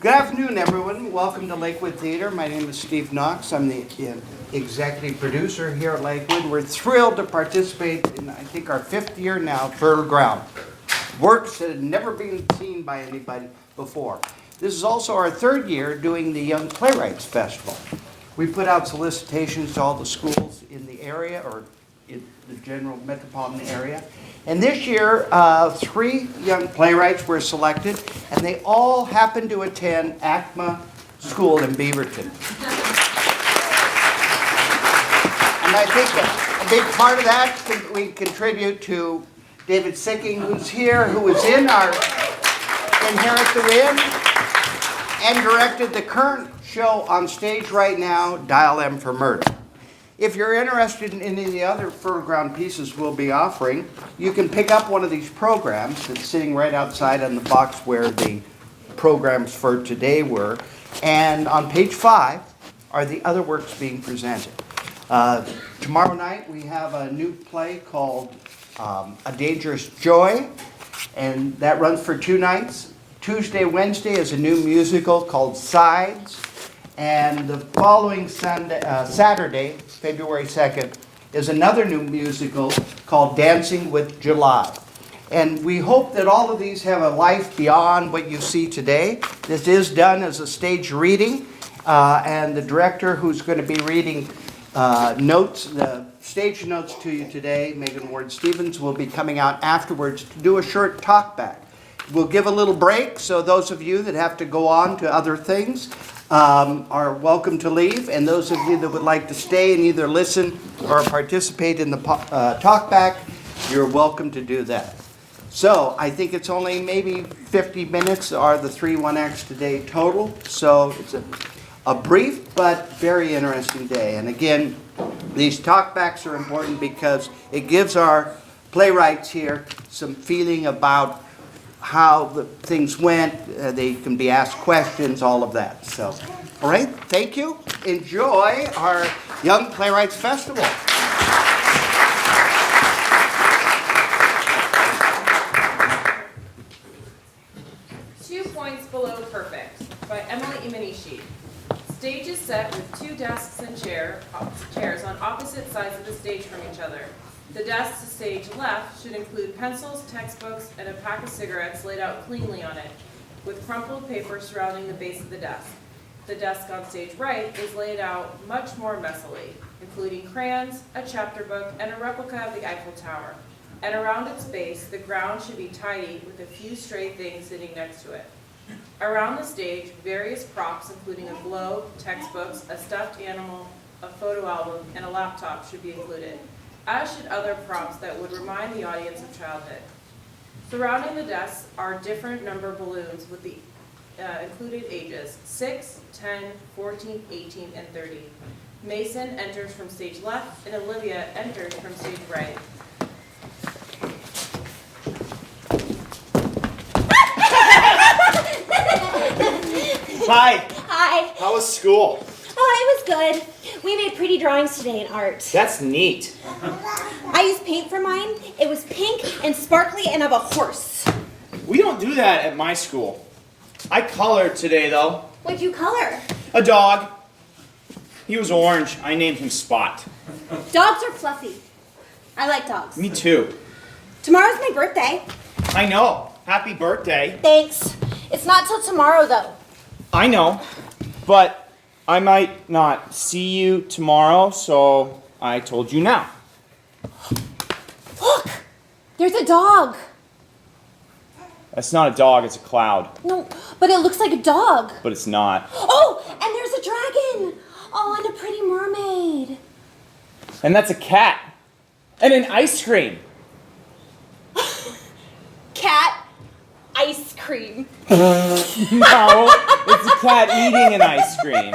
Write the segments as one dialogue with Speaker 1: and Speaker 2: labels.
Speaker 1: Good afternoon, everyone. Welcome to Lakewood Theater. My name is Steve Knox. I'm the executive producer here at Lakewood. We're thrilled to participate in, I think, our 5th year now, Fertile Ground. Works that had never been seen by anybody before. This is also our 3rd year doing the Young Playwrights Festival. We put out solicitations to all the schools in the area, or in the general metropolitan area. And this year, 3 young playwrights were selected, and they all happened to attend ACMA School in Byington. And I think a big part of that we contribute to David Sicking, who's here, who was in our Inherit the Wind, and directed the current show on stage right now, Dial M for Murder. If you're interested in any of the other Fertile Ground pieces we'll be offering, you can pick up one of these programs that's sitting right outside on the box where the programs for today were. And on page 5 are the other works being presented. Tomorrow night we have a new play called A Dangerous Joy, and that runs for 2 nights. Tuesday, Wednesday is a new musical called Sides. And the following Saturday, February 2nd, is another new musical called Dancing with July. And we hope that all of these have a life beyond what you see today. This is done as a stage reading, and the director who's going to be reading the stage notes to you today, Megan Ward-Stevens, will be coming out afterwards to do a short talk back. We'll give a little break, so those of you that have to go on to other things are welcome to leave, and those of you that would like to stay and either listen or participate in the talkback, you're welcome to do that. So I think it's only maybe 50 minutes are the 3 one-acts today total, so it's a brief but very interesting day. And again, these talkbacks are important because it gives our playwrights here some feeling about how the things went, they can be asked questions, all of that. So, all right, thank you. Enjoy our Young Playwrights Festival.
Speaker 2: 2 Points Below Perfect by Imanishi. Stage is set with 2 desks and chairs on opposite sides of the stage from each other. The desk to stage left should include pencils, textbooks, and a pack of cigarettes laid out cleanly on it, with crumpled paper surrounding the base of the desk. The desk on stage right is laid out much more messily, including crayons, a chapter book, and a replica of the Eiffel Tower. And around its base, the ground should be tidy with a few stray things sitting next to it. Around the stage, various props, including a globe, textbooks, a stuffed animal, a photo album, and a laptop should be included, as should other props that would remind the audience of childhood. Surrounding the desks are different number balloons with the included ages 6, 10, 14, 18, and 30. Mason enters from stage left, and Olivia enters from stage right.
Speaker 3: Hi.
Speaker 4: Hi.
Speaker 3: How was school?
Speaker 4: Oh, it was good. We made pretty drawings today in art.
Speaker 3: That's neat.
Speaker 4: I used paint for mine. It was pink and sparkly and of a horse.
Speaker 3: We don't do that at my school. I colored today, though.
Speaker 4: What'd you color?
Speaker 3: A dog. He was orange. I named him Spot.
Speaker 4: Dogs are fluffy. I like dogs.
Speaker 3: Me too.
Speaker 4: Tomorrow's my birthday.
Speaker 3: I know. Happy birthday.
Speaker 4: Thanks. It's not till tomorrow, though.
Speaker 3: I know. But I might not see you tomorrow, so I told you now.
Speaker 4: Look! There's a dog.
Speaker 3: That's not a dog, it's a cloud.
Speaker 4: No, but it looks like a dog.
Speaker 3: But it's not.
Speaker 4: Oh, and there's a dragon. Oh, and a pretty mermaid.
Speaker 3: And that's a cat. And an ice cream.
Speaker 4: Cat ice cream.
Speaker 3: No, it's a cat eating an ice cream.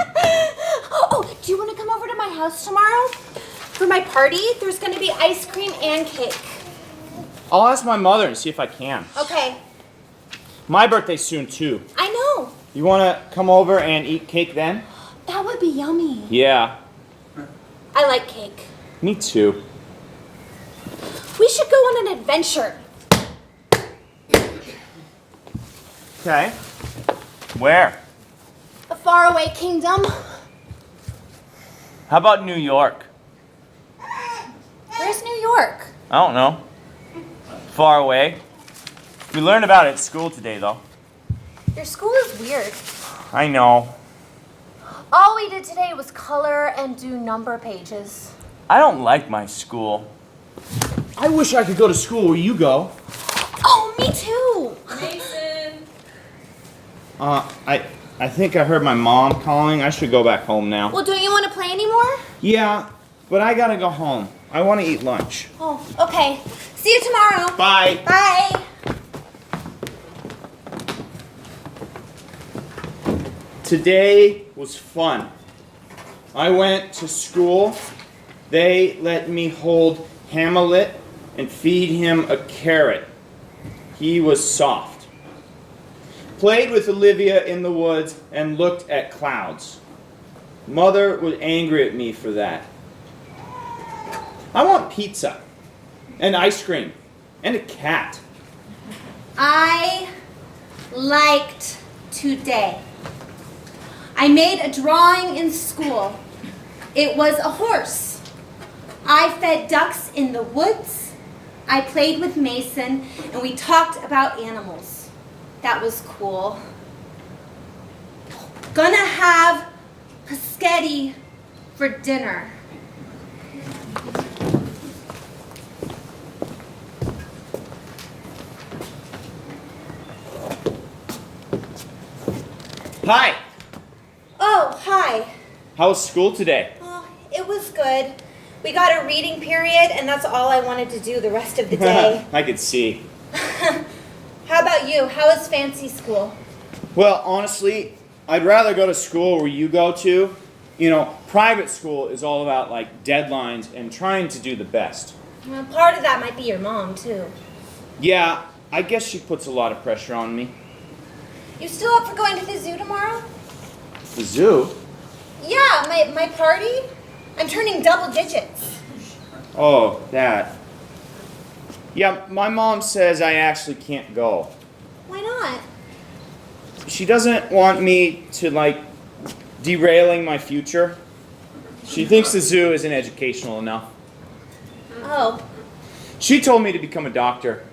Speaker 4: Oh, do you want to come over to my house tomorrow? For my party, there's going to be ice cream and cake.
Speaker 3: I'll ask my mother and see if I can.
Speaker 4: Okay.
Speaker 3: My birthday's soon, too.
Speaker 4: I know.
Speaker 3: You want to come over and eat cake then?
Speaker 4: That would be yummy.
Speaker 3: Yeah.
Speaker 4: I like cake.
Speaker 3: Me too.
Speaker 4: We should go on an adventure.
Speaker 3: Okay. Where?
Speaker 4: faraway kingdom.
Speaker 3: How about New York?
Speaker 4: Where's New York?
Speaker 3: I don't know. Far away. We learned about it at school today, though.
Speaker 4: Your school is weird.
Speaker 3: I know.
Speaker 4: All we did today was color and do number pages.
Speaker 3: I don't like my school. I wish I could go to school where you go.
Speaker 4: Oh, me too.
Speaker 2: Mason!
Speaker 3: I think I heard my mom calling. I should go back home now.
Speaker 4: Well, don't you want to play anymore?
Speaker 3: Yeah, but I gotta go home. I want to eat lunch.
Speaker 4: Oh, okay. See you tomorrow.
Speaker 3: Bye.
Speaker 4: Bye.
Speaker 3: Today was fun. I went to school. They let me hold Hamlet and feed him a carrot. He was soft. Played with Olivia in the woods and looked at clouds. Mother was angry at me for that. I want pizza and ice cream and a cat.
Speaker 5: I liked today. I made a drawing in school. It was a horse. I fed ducks in the woods. I played with Mason, and we talked about animals. That was cool. Gonna have paschetti for dinner.
Speaker 3: Hi.
Speaker 5: Oh, hi.
Speaker 3: How was school today?
Speaker 5: Oh, it was good. We got a reading period, and that's all I wanted to do the rest of the day.
Speaker 3: I could see.
Speaker 5: How about you? How was fancy school?
Speaker 3: Well, honestly, I'd rather go to school where you go to. You know, private school is all about like deadlines and trying to do the best.
Speaker 5: Well, part of that might be your mom, too.
Speaker 3: Yeah, I guess she puts a lot of pressure on me.
Speaker 5: You still up for going to the zoo tomorrow?
Speaker 3: The zoo?
Speaker 5: Yeah, my party. I'm turning double digits.
Speaker 3: Oh, that. Yeah, my mom says I actually can't go.
Speaker 5: Why not?
Speaker 3: She doesn't want me to, like, derailing my future. She thinks the zoo isn't educational enough.
Speaker 5: Oh,
Speaker 3: She told me to become a doctor.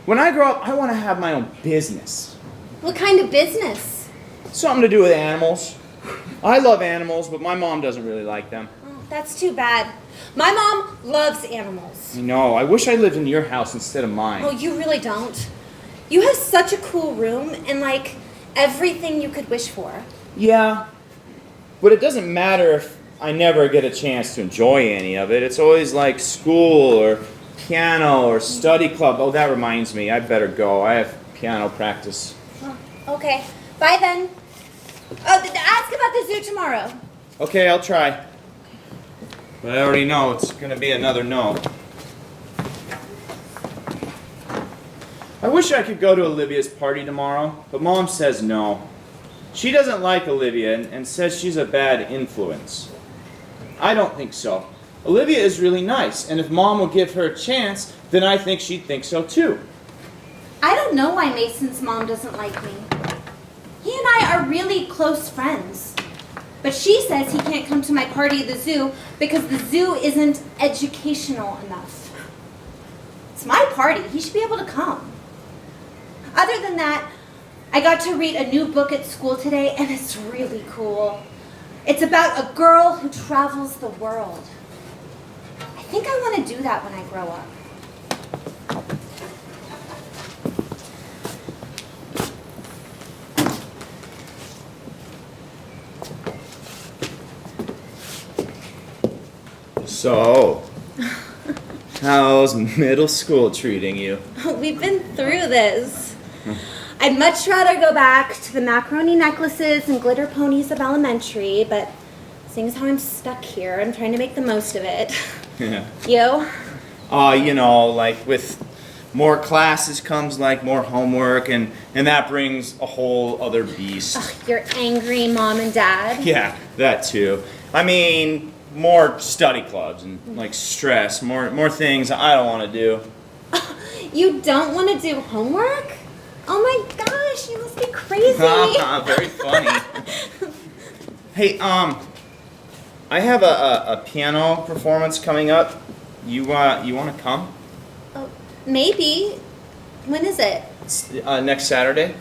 Speaker 3: When I grow up, I want to have my own business.
Speaker 5: what kind of business?
Speaker 3: Something to do with animals. I love animals, but my mom doesn't really like them.
Speaker 5: Oh, that's too bad. My mom loves animals.
Speaker 3: I know. I wish I lived in your house instead of mine.
Speaker 5: Oh, you really don't. You have such a cool room and like everything you could wish for.
Speaker 3: Yeah, but it doesn't matter if I never get a chance to enjoy any of it. It's always like school or piano or study club. Oh, that reminds me. I better go. I have piano practice.
Speaker 5: Oh, okay, bye then. Oh, ask about the zoo tomorrow.
Speaker 3: Okay, I'll try. But I already know it's going to be another no. I wish I could go to Olivia's party tomorrow, but Mom says no. She doesn't like Olivia and says she's a bad influence. I don't think so. Olivia is really nice, and if Mom will give her a chance, then I think she'd think so too.
Speaker 5: I don't know why Mason's mom doesn't like me. He and I are really close friends. But she says he can't come to my party at the zoo because the zoo isn't educational enough. It's my party. He should be able to come. Other than that, I got to read a new book at school today, and it's really cool. It's about a girl who travels the world. I think I want to do that when I grow up.
Speaker 3: So, how's middle school treating you?
Speaker 5: We've been through this. I'd much rather go back to the macaroni necklaces and glitter ponies of elementary, but seeing as how I'm stuck here, I'm trying to make the most of it.
Speaker 3: Yeah.
Speaker 5: You?
Speaker 3: You know, like with more classes comes like more homework, and that brings a whole other beast.
Speaker 5: Ugh, your angry mom and dad.
Speaker 3: Yeah, that too. I mean, more study clubs and like stress, more things I don't want to do.
Speaker 5: You don't want to do homework? Oh my gosh, you must be crazy. crazy.
Speaker 3: Very funny. Hey, I have a piano performance coming up. You want to come?
Speaker 5: Maybe. When is it?
Speaker 3: It's, next Saturday.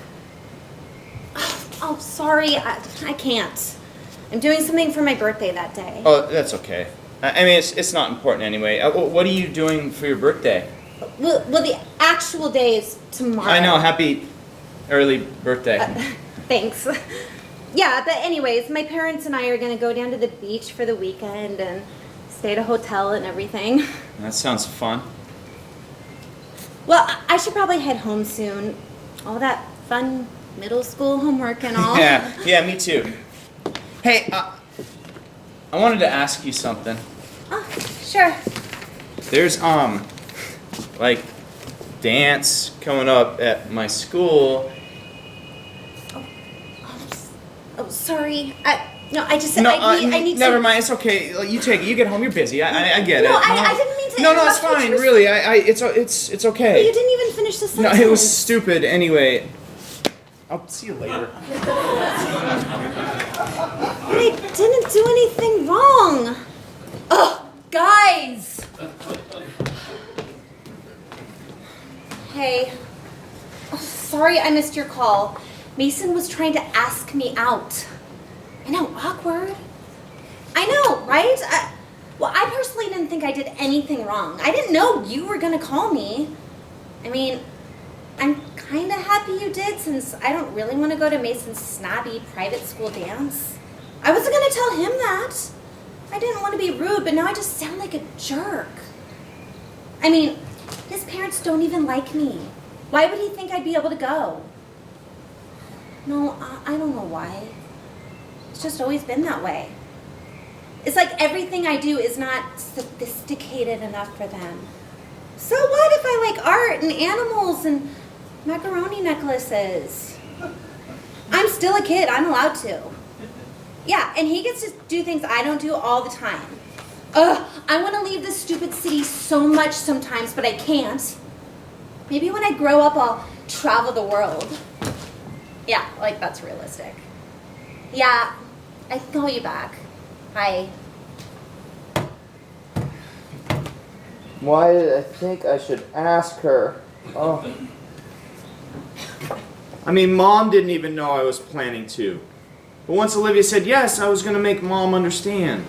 Speaker 5: Oh, sorry. I can't. I'm doing something for my birthday that day.
Speaker 3: Oh, that's okay. I mean, it's not important anyway. What are you doing for your birthday?
Speaker 5: Well, the actual day is tomorrow.
Speaker 3: I know. Happy early birthday.
Speaker 5: Thanks. Yeah, but anyways, my parents and I are going to go down to the beach for the weekend and stay at a hotel and everything.
Speaker 3: That sounds fun.
Speaker 5: Well, I should probably head home soon. All that fun middle school homework and all.
Speaker 3: Yeah, me too. Hey, I wanted to ask you something.
Speaker 5: Oh, sure.
Speaker 3: There's, like, dance coming up at my school.
Speaker 5: Oh, sorry. I need
Speaker 3: never
Speaker 5: to...
Speaker 3: mind. It's okay. Like, you take it. You get home. You're busy. I get it.
Speaker 5: No, I didn't mean to
Speaker 3: No,
Speaker 5: interrupt
Speaker 3: it's
Speaker 5: what
Speaker 3: fine.
Speaker 5: you were
Speaker 3: Really, it's okay.
Speaker 5: But you didn't even finish the
Speaker 3: No,
Speaker 5: sentence.
Speaker 3: it was stupid. Anyway, I'll see you later.
Speaker 5: I didn't do anything wrong. Ugh, guys. Hey. Oh, sorry I missed your call. Mason was trying to ask me out. I know, awkward. I know, right? I personally didn't think I did anything wrong. I didn't know you were gonna call me. I mean, I'm kind of happy you did, since I don't really want to go to Mason's snobby private school dance. I wasn't gonna tell him that. I didn't want to be rude, but now I just sound like a jerk. I mean, his parents don't even like me. Why would he think I'd be able to go? No, I don't know why. It's just always been that way. It's like everything I do is not sophisticated enough for them. So what if I like art and animals and macaroni necklaces? I'm still a kid. I'm allowed to. Yeah, and he gets to do things I don't do all the time. Ugh, I want to leave this stupid city so much sometimes, but I can't. Maybe when I grow up, I'll travel the world. Yeah, like that's realistic. Yeah, I can call you back. Bye.
Speaker 3: Why did I think I should ask her? Oh. I mean, Mom didn't even know I was planning to. But once Olivia said yes, I was going to make Mom understand.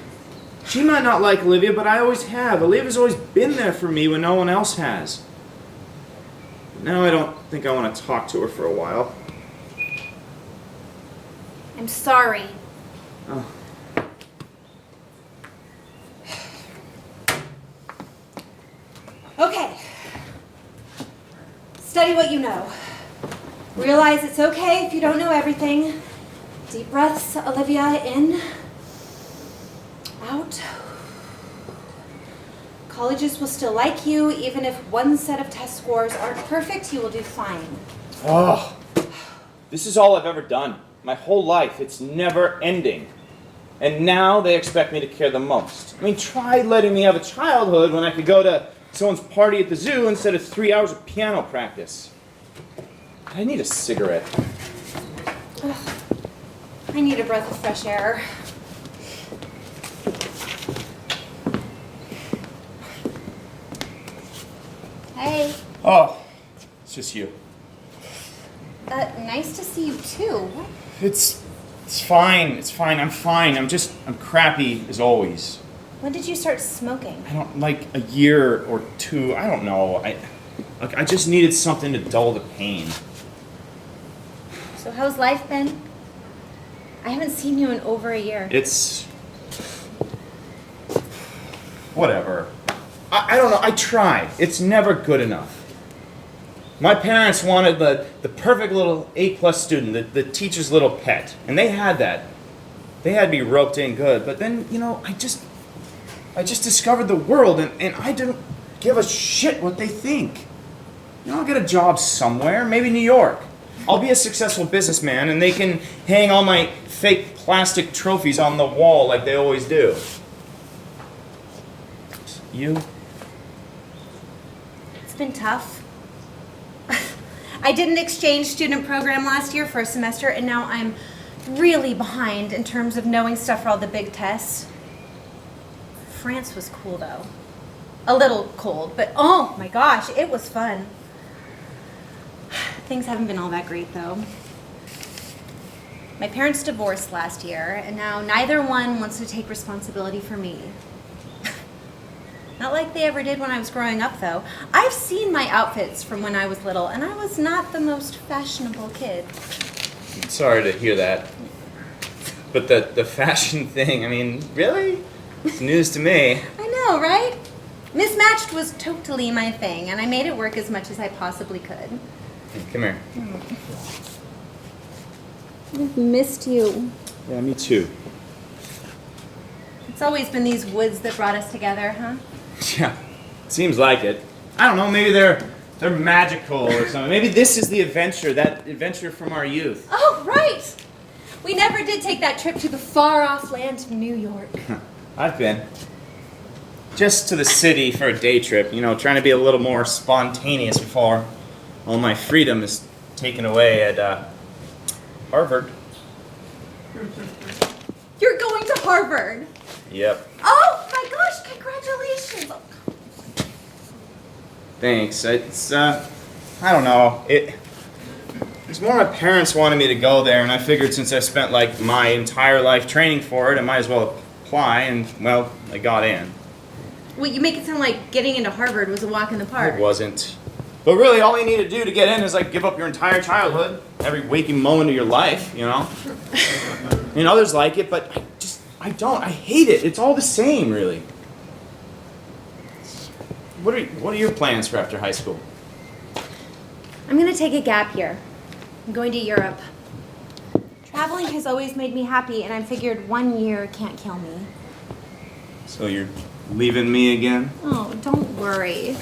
Speaker 3: She might not like Olivia, but I always have. Olivia's always been there for me when no one else has. But now I don't think I want to talk to her for a while.
Speaker 5: I'm sorry.
Speaker 3: Oh.
Speaker 5: Okay. Study what you know. Realize it's okay if you don't know everything. Deep breaths, Olivia, in, out. Colleges will still like you, even if one set of test scores aren't perfect, you will do fine.
Speaker 3: Oh, this is all I've ever done. My whole life, it's never ending. And now they expect me to care the most. I mean, try letting me have a childhood when I could go to someone's party at the zoo instead of 3 hours of piano practice. I need a cigarette.
Speaker 5: Ugh. I need a breath of fresh air. Hey.
Speaker 3: Oh, it's just you.
Speaker 5: Nice to see you too.
Speaker 3: It's fine. It's fine. I'm fine. I'm crappy as always.
Speaker 5: When did you start smoking?
Speaker 3: I don't, like a year or two. I don't know. I just needed something to dull the pain.
Speaker 5: So how's life been? I haven't seen you in over a year.
Speaker 3: It's whatever. I don't know. I try. It's never good enough. My parents wanted the perfect little A+ student, the teacher's little pet. And they had that. They had me roped in good. But then, you know, I just discovered the world, and I don't give a shit what they think. You know, I'll get a job somewhere, maybe New York. I'll be a successful businessman, and they can hang all my fake plastic trophies on the wall like they always do. You?
Speaker 5: It's been tough. I did an exchange student program last year for a semester, and now I'm really behind in terms of knowing stuff for all the big tests. France was cool, though. A little cold, but oh my gosh, it was fun. Things haven't been all that great, though. My parents divorced last year, and now neither one wants to take responsibility for me. Not like they ever did when I was growing up, though. I've seen my outfits from when I was little, and I was not the most fashionable kid.
Speaker 3: Sorry to hear that. But the fashion thing, I mean, really? It's news to me.
Speaker 5: I know, right? Mismatched was totally my thing, and I made it work as much as I possibly could.
Speaker 3: Hey, come here.
Speaker 5: I've missed you.
Speaker 3: Yeah, me too.
Speaker 5: It's always been these woods that brought us together, huh?
Speaker 3: Yeah, seems like it. I don't know, maybe they're magical or something. Maybe this is the adventure, that adventure from our youth.
Speaker 5: Oh, right! We never did take that trip to the far-off land of New York.
Speaker 3: I've been. Just to the city for a day trip, you know, trying to be a little more spontaneous before all my freedom is taken away at Harvard.
Speaker 5: You're going to Harvard!
Speaker 3: Yep.
Speaker 5: Oh my gosh, congratulations!
Speaker 3: Thanks. It's, I don't know. It's more my parents wanted me to go there, and I figured since I spent, like, my entire life training for it, I might as well apply, and, well, I got in.
Speaker 5: Well, you make it sound like getting into Harvard was a walk in the park.
Speaker 3: It wasn't. But really, all you need to do to get in is, like, give up your entire childhood, every waking moment of your life, you know? And others like it, but I don't. I hate it. It's all the same, really. What are your plans for after high school?
Speaker 5: I'm gonna take a gap year. I'm going to Europe. Traveling has always made me happy, and I figured 1 year can't kill me.
Speaker 3: So you're leaving me again?
Speaker 5: Oh, don't worry.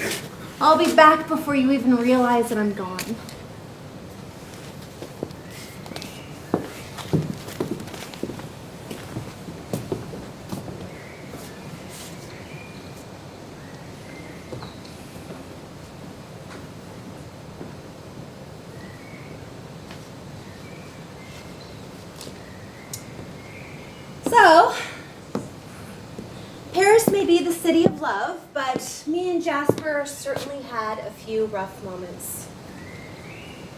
Speaker 5: I'll be back before you even realize that I'm gone. So, Paris may be the city of love, but me and Jasper certainly had a few rough moments.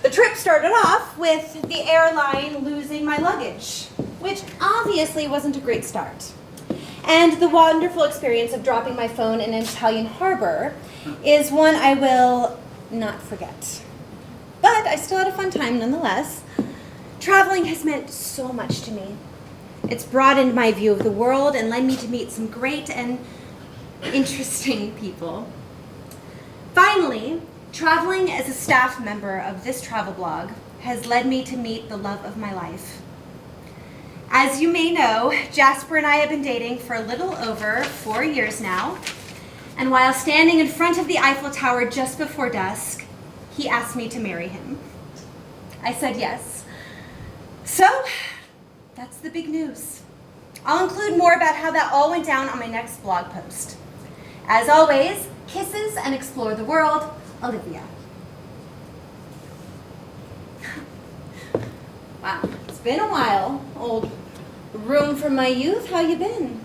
Speaker 5: The trip started off with the airline losing my luggage, which obviously wasn't a great start. And the wonderful experience of dropping my phone in an Italian harbor is one I will not forget. But I still had a fun time nonetheless. Traveling has meant so much to me. It's broadened my view of the world and led me to meet some great and interesting people. Finally, traveling as a staff member of this travel blog has led me to meet the love of my life. As you may know, Jasper and I have been dating for a little over 4 years now, and while standing in front of the Eiffel Tower just before dusk, he asked me to marry him. I said yes. So, that's the big news. I'll include more about how that all went down on my next blog post. As always, kisses and explore the world, Olivia. Wow, it's been a while. Old room from my youth, how you been?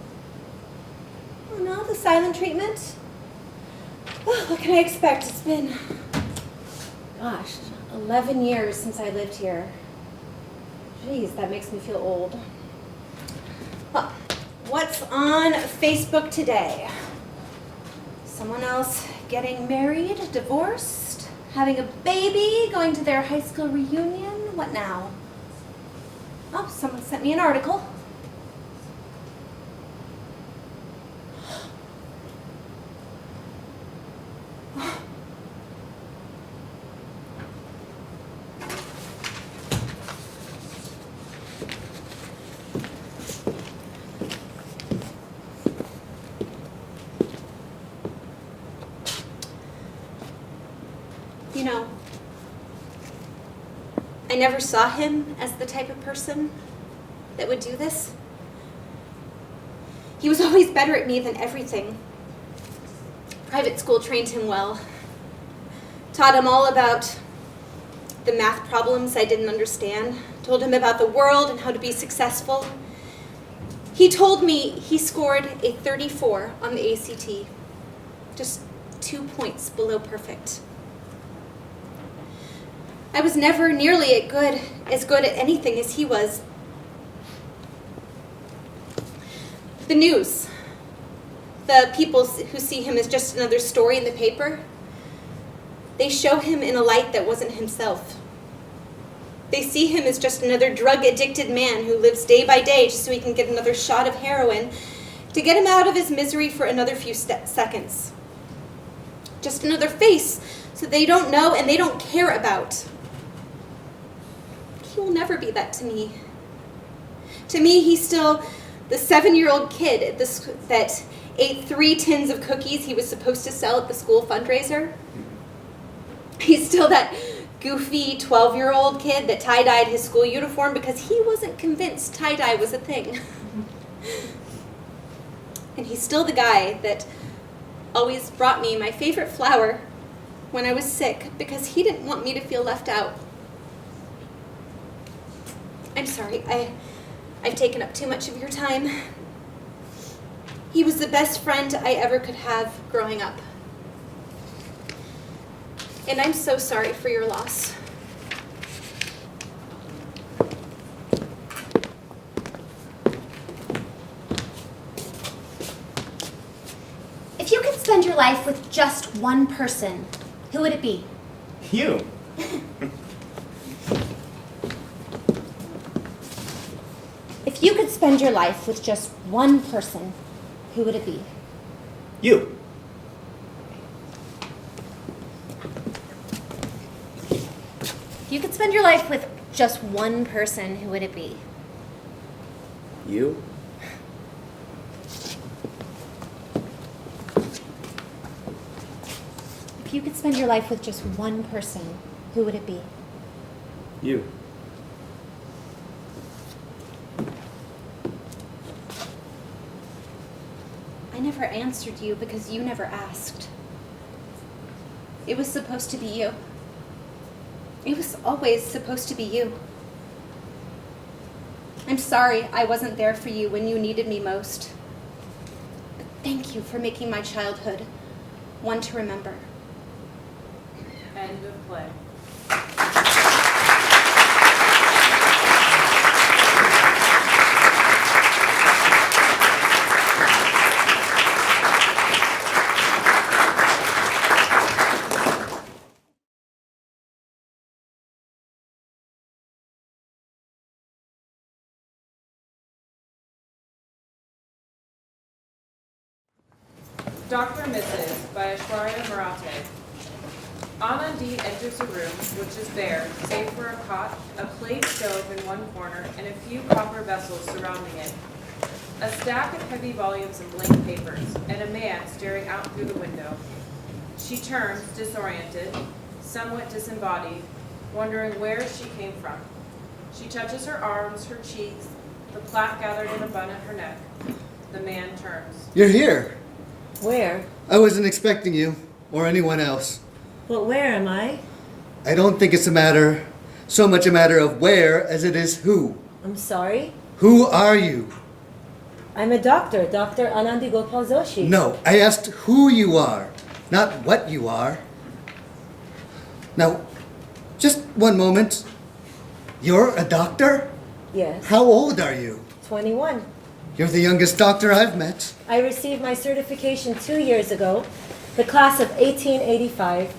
Speaker 5: Oh no, the silent treatment? Oh, what can I expect? It's been, gosh, 11 years since I lived here. Jeez, that makes me feel old. Well, what's on Facebook today? Someone else getting married, divorced, having a baby, going to their high school reunion. What now? Oh, someone sent me an article. You know, I never saw him as the type of person that would do this. He was always better at me than everything. Private school trained him well. Taught him all about the math problems I didn't understand, told him about the world and how to be successful. He told me he scored a 34 on the ACT, just 2 points below perfect. I was never nearly as good at anything as he was. The news, the people who see him as just another story in the paper, they show him in a light that wasn't himself. They see him as just another drug-addicted man who lives day by day just so he can get another shot of heroin to get him out of his misery for another few seconds. Just another face so they don't know and they don't care about. He will never be that to me. To me, he's still the 7-year-old kid that ate 3 tins of cookies he was supposed to sell at the school fundraiser. He's still that goofy 12-year-old kid that tie-dyed his school uniform because he wasn't convinced tie-dye was a thing. And he's still the guy that always brought me my favorite flower when I was sick because he didn't want me to feel left out. I'm sorry, I've taken up too much of your time. He was the best friend I ever could have growing up. And I'm so sorry for your loss.
Speaker 4: If you could spend your life with just one person, who would it be?
Speaker 3: You.
Speaker 4: If you could spend your life with just one person, who would it be?
Speaker 3: You.
Speaker 4: If you could spend your life with just one person, who would it be?
Speaker 3: You.
Speaker 4: If you could spend your life with just one person, who would it be?
Speaker 3: You.
Speaker 5: I never answered you because you never asked. It was supposed to be you. It was always supposed to be you. I'm sorry I wasn't there for you when you needed me most. But thank you for making my childhood one to remember.
Speaker 2: End of play. Dr. and Mrs. by Aishwarya Marathe. Anandi enters a room which is bare, save for a cot, a plate stove in one corner, and a few copper vessels surrounding it. A stack of heavy volumes and blank papers, and a man staring out through the window. She turns, disoriented, somewhat disembodied, wondering where she came from. She touches her arms, her cheeks, the plait gathered in a bun at her neck. The man turns.
Speaker 6: You're here.
Speaker 7: Where?
Speaker 6: I wasn't expecting you, or anyone else.
Speaker 7: But where am I?
Speaker 6: I don't think it's so much a matter of where as it is who.
Speaker 7: I'm sorry?
Speaker 6: Who are you?
Speaker 7: I'm a doctor, Dr. Anandi Gopal Joshi.
Speaker 6: No, I asked who you are, not what you are. Now, just one moment. You're a doctor?
Speaker 7: Yes.
Speaker 6: How old are you?
Speaker 7: 21.
Speaker 6: You're the youngest doctor I've met.
Speaker 7: I received my certification 2 years ago, the class of 1885.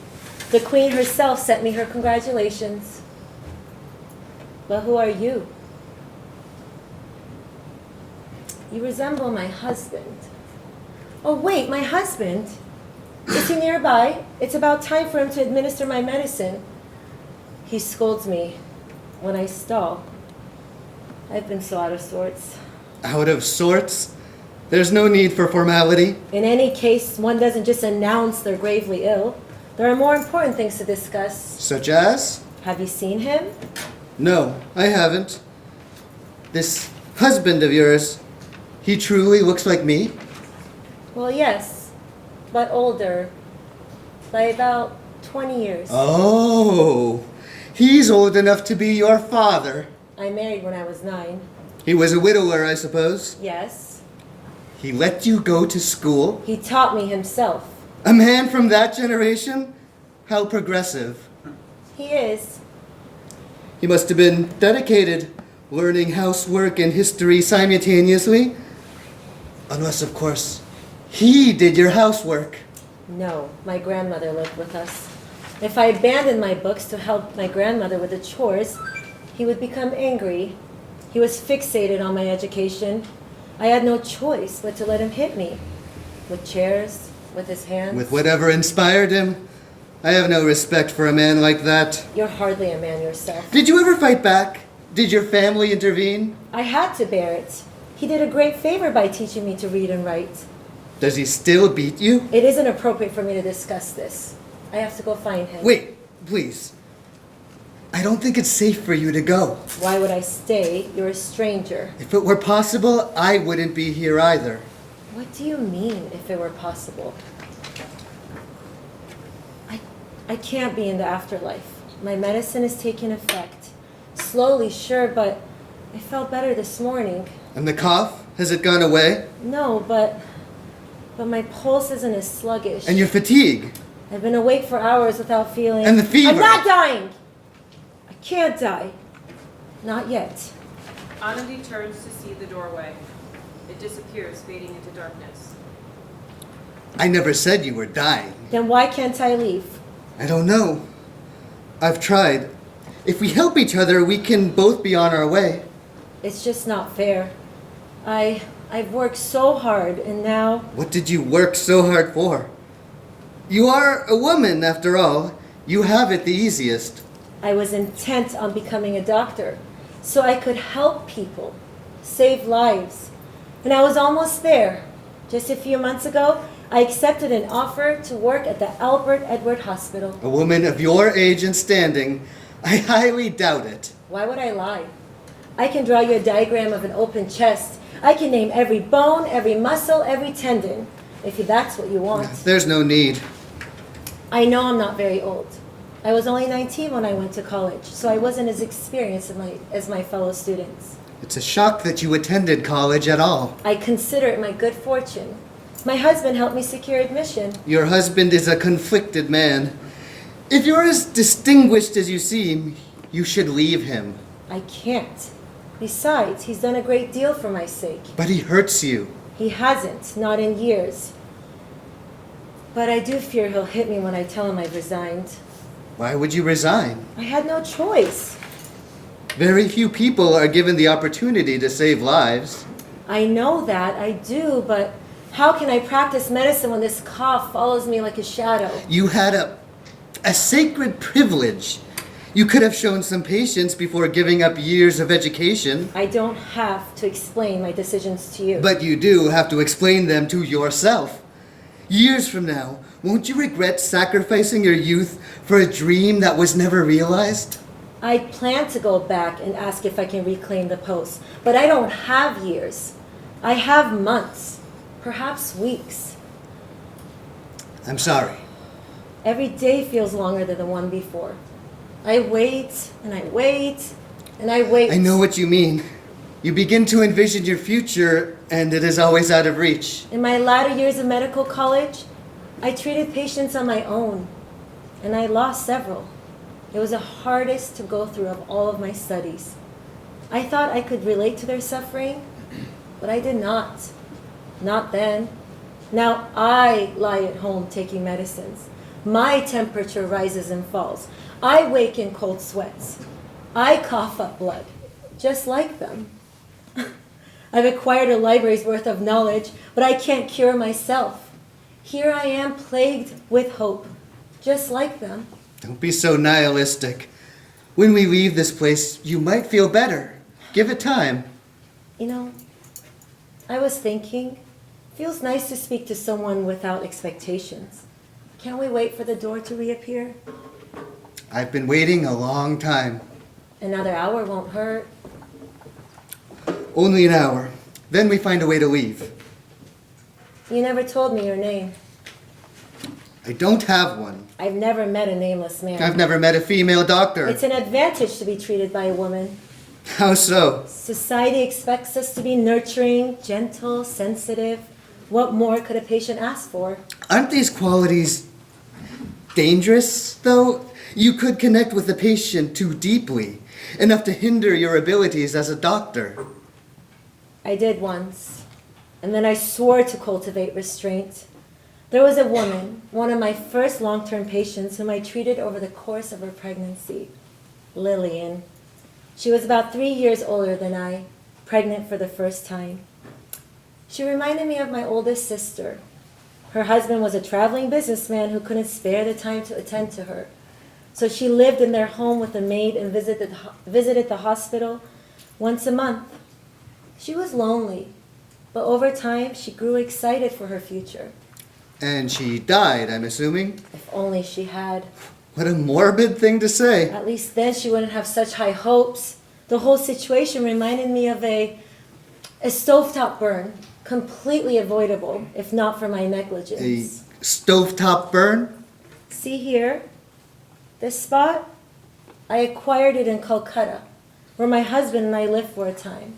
Speaker 7: The Queen herself sent me her congratulations. But who are you? You resemble my husband. Oh wait, my husband? Is he nearby? It's about time for him to administer my medicine. He scolds me when I stall. I've been so out of sorts.
Speaker 6: Out of sorts? There's no need for formality.
Speaker 7: In any case, one doesn't just announce they're gravely ill. There are more important things to discuss.
Speaker 6: Such as?
Speaker 7: Have you seen him?
Speaker 6: No, I haven't. This husband of yours, he truly looks like me?
Speaker 7: Well, yes, but older. By about 20 years.
Speaker 6: Oh, He's old enough to be your father.
Speaker 7: I married when I was 9.
Speaker 6: He was a widower, I suppose.
Speaker 7: Yes.
Speaker 6: He let you go to school?
Speaker 7: He taught me himself.
Speaker 6: A man from that generation? How progressive.
Speaker 7: He is.
Speaker 6: He must have been dedicated, learning housework and history simultaneously. Unless, of course, he did your housework.
Speaker 7: No, my grandmother lived with us. If I abandoned my books to help my grandmother with the chores, he would become angry. He was fixated on my education. I had no choice but to let him hit me. With chairs, with his hands.
Speaker 6: With whatever inspired him. I have no respect for a man like that.
Speaker 7: You're hardly a man yourself.
Speaker 6: Did you ever fight back? Did your family intervene?
Speaker 7: I had to bear it. He did a great favor by teaching me to read and write.
Speaker 6: Does he still beat you?
Speaker 7: It isn't appropriate for me to discuss this. I have to go find him.
Speaker 6: Wait, please. I don't think it's safe for you to go.
Speaker 7: Why would I stay? You're a stranger.
Speaker 6: If it were possible, I wouldn't be here either.
Speaker 7: What do you mean, if it were possible? I can't be in the afterlife. My medicine is taking effect. Slowly, sure, but I felt better this morning.
Speaker 6: And the cough? Has it gone away?
Speaker 7: No, but my pulse isn't as sluggish.
Speaker 6: And your fatigue?
Speaker 7: I've been awake for hours without feeling...
Speaker 6: And the fever?
Speaker 7: I'm not dying! I can't die. Not yet.
Speaker 2: Anandi turns to see the doorway. It disappears, fading into darkness.
Speaker 6: I never said you were dying.
Speaker 7: Then why can't I leave?
Speaker 6: I don't know. I've tried. If we help each other, we can both be on our way.
Speaker 7: It's just not fair. I've worked so hard, and now...
Speaker 6: What did you work so hard for? You are a woman, after all. You have it the easiest.
Speaker 7: I was intent on becoming a doctor, so I could help people, save lives. And I was almost there. Just a few months ago, I accepted an offer to work at the Albert Edward Hospital.
Speaker 6: A woman of your age and standing, I highly doubt it.
Speaker 7: Why would I lie? I can draw you a diagram of an open chest. I can name every bone, every muscle, every tendon, if that's what you want.
Speaker 6: There's no need.
Speaker 7: I know I'm not very old. I was only 19 when I went to college, so I wasn't as experienced as my fellow students.
Speaker 6: It's a shock that you attended college at all.
Speaker 7: I consider it my good fortune. My husband helped me secure admission.
Speaker 6: Your husband is a conflicted man. If you're as distinguished as you seem, you should leave him.
Speaker 7: I can't. Besides, he's done a great deal for my sake.
Speaker 6: But he hurts you.
Speaker 7: He hasn't, not in years. But I do fear he'll hit me when I tell him I've resigned.
Speaker 6: Why would you resign?
Speaker 7: I had no choice.
Speaker 6: Very few people are given the opportunity to save lives.
Speaker 7: I know that, I do, but how can I practice medicine when this cough follows me like a shadow?
Speaker 6: You had a sacred privilege. You could have shown some patience before giving up years of education.
Speaker 7: I don't have to explain my decisions to you.
Speaker 6: But you do have to explain them to yourself. Years from now, won't you regret sacrificing your youth for a dream that was never realized?
Speaker 7: I plan to go back and ask if I can reclaim the post, but I don't have years. I have months, perhaps weeks.
Speaker 6: I'm sorry.
Speaker 7: Every day feels longer than the one before. I wait, and I wait, and I wait.
Speaker 6: I know what you mean. You begin to envision your future, and it is always out of reach.
Speaker 7: In my latter years of medical college, I treated patients on my own, and I lost several. It was the hardest to go through of all of my studies. I thought I could relate to their suffering, but I did not. Not then. Now I lie at home taking medicines. My temperature rises and falls. I wake in cold sweats. I cough up blood, just like them. I've acquired a library's worth of knowledge, but I can't cure myself. Here I am plagued with hope, just like them.
Speaker 6: Don't be so nihilistic. When we leave this place, you might feel better. Give it time.
Speaker 7: You know, I was thinking, feels nice to speak to someone without expectations. Can't we wait for the door to reappear?
Speaker 6: I've been waiting a long time.
Speaker 7: Another hour won't hurt.
Speaker 6: Only an hour. Then we find a way to leave.
Speaker 7: You never told me your name.
Speaker 6: I don't have one.
Speaker 7: I've never met a nameless man.
Speaker 6: I've never met a female doctor.
Speaker 7: It's an advantage to be treated by a woman.
Speaker 6: How so?
Speaker 7: Society expects us to be nurturing, gentle, sensitive. What more could a patient ask for?
Speaker 6: Aren't these qualities dangerous, though? You could connect with the patient too deeply, enough to hinder your abilities as a doctor.
Speaker 7: I did once, and then I swore to cultivate restraint. There was a woman, one of my first long-term patients, whom I treated over the course of her pregnancy, Lillian. She was about 3 years older than I, pregnant for the first time. She reminded me of my oldest sister. Her husband was a traveling businessman who couldn't spare the time to attend to her. So she lived in their home with a maid and visited the hospital once a month. She was lonely, but over time she grew excited for her future.
Speaker 6: And she died, I'm assuming?
Speaker 7: If only she had.
Speaker 6: What a morbid thing to say.
Speaker 7: At least then she wouldn't have such high hopes. The whole situation reminded me of a stovetop burn, completely avoidable, if not for my negligence.
Speaker 6: A stovetop burn?
Speaker 7: See here, this spot? I acquired it in Calcutta, where my husband and I lived for a time.